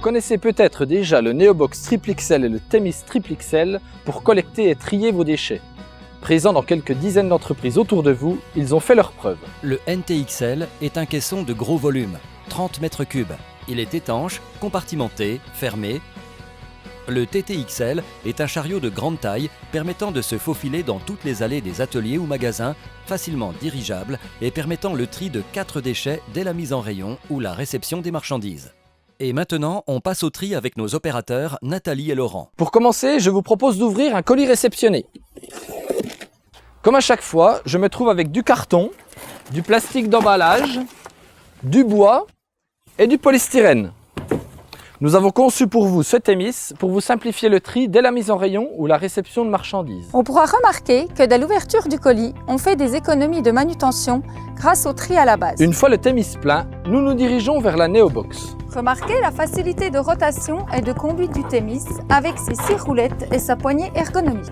connaissez peut-être déjà le Neobox Triple XL et le Themis Triple XL pour collecter et trier vos déchets. Présents dans quelques dizaines d'entreprises autour de vous, ils ont fait leurs preuves. Le NTXL est un caisson de gros volume, 30 mètres cubes. Il est étanche, compartimenté, fermé. Le TTXL est un chariot de grande taille permettant de se faufiler dans toutes les allées des ateliers ou magasins, facilement dirigeable et permettant le tri de 4 déchets dès la mise en rayon ou la réception des marchandises. Et maintenant, on passe au tri avec nos opérateurs Nathalie et Laurent. Pour commencer, je vous propose d'ouvrir un colis réceptionné. Comme à chaque fois, je me trouve avec du carton, du plastique d'emballage, du bois et du polystyrène. Nous avons conçu pour vous ce Themis pour vous simplifier le tri dès la mise en rayon ou la réception de marchandises. On pourra remarquer que dès l'ouverture du colis, on fait des économies de manutention grâce au tri à la base. Une fois le Themis plein, nous nous dirigeons vers la Neobox. Remarquez la facilité de rotation et de conduite du Themis avec ses 6 roulettes et sa poignée ergonomique.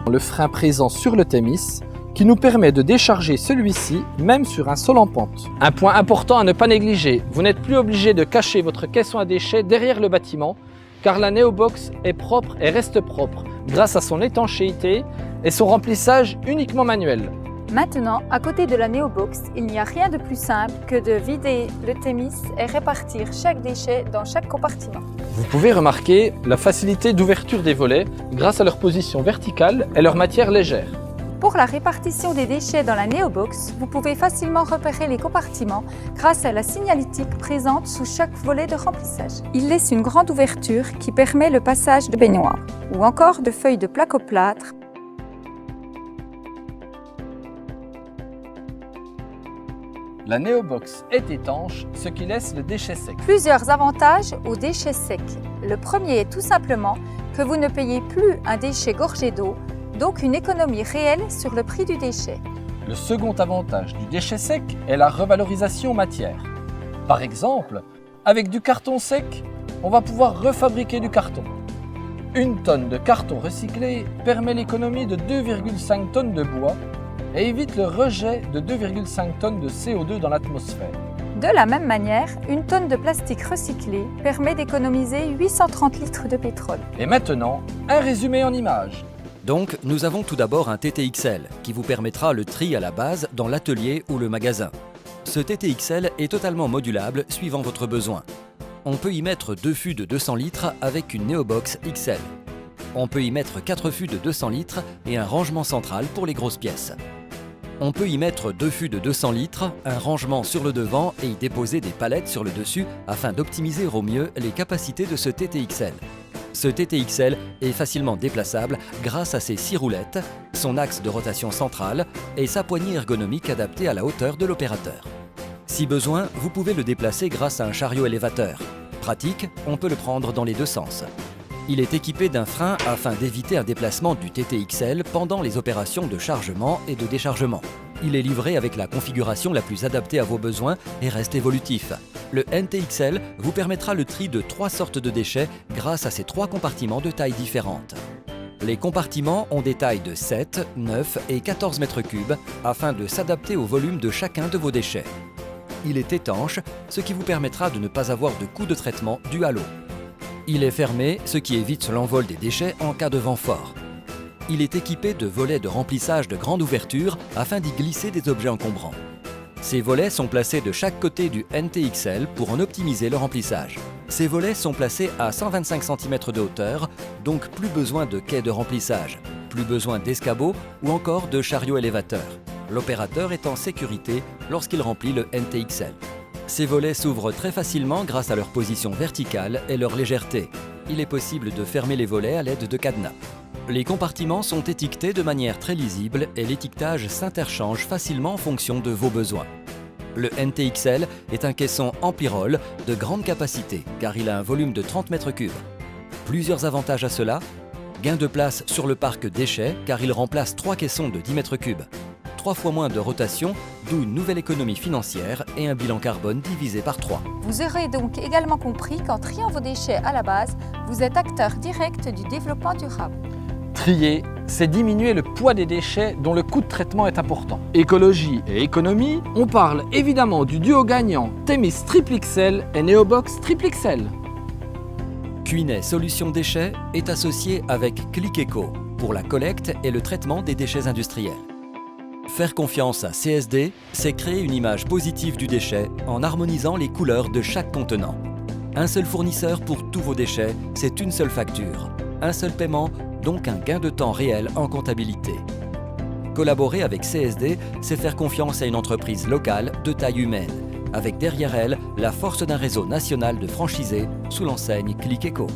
Le frein présent sur le Themis qui nous permet de décharger celui-ci même sur un sol en pente. Un point important à ne pas négliger, vous n'êtes plus obligé de cacher votre caisson à déchets derrière le bâtiment car la Neobox est propre et reste propre grâce à son étanchéité et son remplissage uniquement manuel. Maintenant, à côté de la Neobox, il n'y a rien de plus simple que de vider le Themis et répartir chaque déchet dans chaque compartiment. Vous pouvez remarquer la facilité d'ouverture des volets grâce à leur position verticale et leur matière légère. Pour la répartition des déchets dans la Neobox, vous pouvez facilement repérer les compartiments grâce à la signalétique présente sous chaque volet de remplissage. Il laisse une grande ouverture qui permet le passage de baignoire ou encore de feuilles de placoplâtre. La Neobox est étanche, ce qui laisse le déchet sec. Plusieurs avantages aux déchets secs. Le premier est tout simplement que vous ne payez plus un déchet gorgé d'eau, donc une économie réelle sur le prix du déchet. Le second avantage du déchet sec est la revalorisation matière. Par exemple, avec du carton sec, on va pouvoir refabriquer du carton. 1 tonne de carton recyclé permet l'économie de 2,5 tonnes de bois et évite le rejet de 2,5 tonnes de CO2 dans l'atmosphère. De la même manière, 1 tonne de plastique recyclé permet d'économiser 830 litres de pétrole. Et maintenant, un résumé en images. Donc, nous avons tout d'abord un TTXL qui vous permettra le tri à la base dans l'atelier ou le magasin. Ce TTXL est totalement modulable suivant votre besoin. On peut y mettre 2 fûts de 200 litres avec une Neobox XL. On peut y mettre 4 fûts de 200 litres et un rangement central pour les grosses pièces. On peut y mettre 2 fûts de 200 litres, un rangement sur le devant et y déposer des palettes sur le dessus afin d'optimiser au mieux les capacités de ce TTXL. Ce TTXL est facilement déplaçable grâce à ses 6 roulettes, son axe de rotation centrale et sa poignée ergonomique adaptée à la hauteur de l'opérateur. Si besoin, vous pouvez le déplacer grâce à un chariot élévateur. Pratique, on peut le prendre dans les deux sens. Il est équipé d'un frein afin d'éviter un déplacement du TTXL pendant les opérations de chargement et de déchargement. Il est livré avec la configuration la plus adaptée à vos besoins et reste évolutif. Le NTXL vous permettra le tri de 3 sortes de déchets grâce à ses 3 compartiments de tailles différentes. Les compartiments ont des tailles de 7, 9 et 14 mètres cubes afin de s'adapter au volume de chacun de vos déchets. Il est étanche, ce qui vous permettra de ne pas avoir de coût de traitement dû à l'eau. Il est fermé, ce qui évite l'envol des déchets en cas de vent fort. Il est équipé de volets de remplissage de grande ouverture afin d'y glisser des objets encombrants. Ces volets sont placés de chaque côté du NTXL pour en optimiser le remplissage. Ces volets sont placés à 125 cm de hauteur, donc plus besoin de quai de remplissage, plus besoin d'escabeau ou encore de chariot élévateur. L'opérateur est en sécurité lorsqu'il remplit le NTXL. Ces volets s'ouvrent très facilement grâce à leur position verticale et leur légèreté. Il est possible de fermer les volets à l'aide de cadenas. Les compartiments sont étiquetés de manière très lisible et l'étiquetage s'interchange facilement en fonction de vos besoins. Le NTXL est un caisson empirole de grande capacité car il a un volume de 30 mètres cubes. Plusieurs avantages à cela: gain de place sur le parc déchets car il remplace 3 caissons de 10 mètres cubes. 3 fois moins de rotation, d'où une nouvelle économie financière et un bilan carbone divisé par 3. Vous aurez donc également compris qu'en triant vos déchets à la base, vous êtes acteur direct du développement durable. Trier, c'est diminuer le poids des déchets dont le coût de traitement est important. Écologie et économie, on parle évidemment du duo gagnant Themis Triple XL et Neobox Triple XL. Cuinet Solutions Déchets est associé avec ClickEco pour la collecte et le traitement des déchets industriels. Faire confiance à CSD, c'est créer une image positive du déchet en harmonisant les couleurs de chaque contenant. Un seul fournisseur pour tous vos déchets, c'est une seule facture. Un seul paiement, donc un gain de temps réel en comptabilité. Collaborer avec CSD, c'est faire confiance à une entreprise locale de taille humaine, avec derrière elle la force d'un réseau national de franchisés sous l'enseigne ClickEco.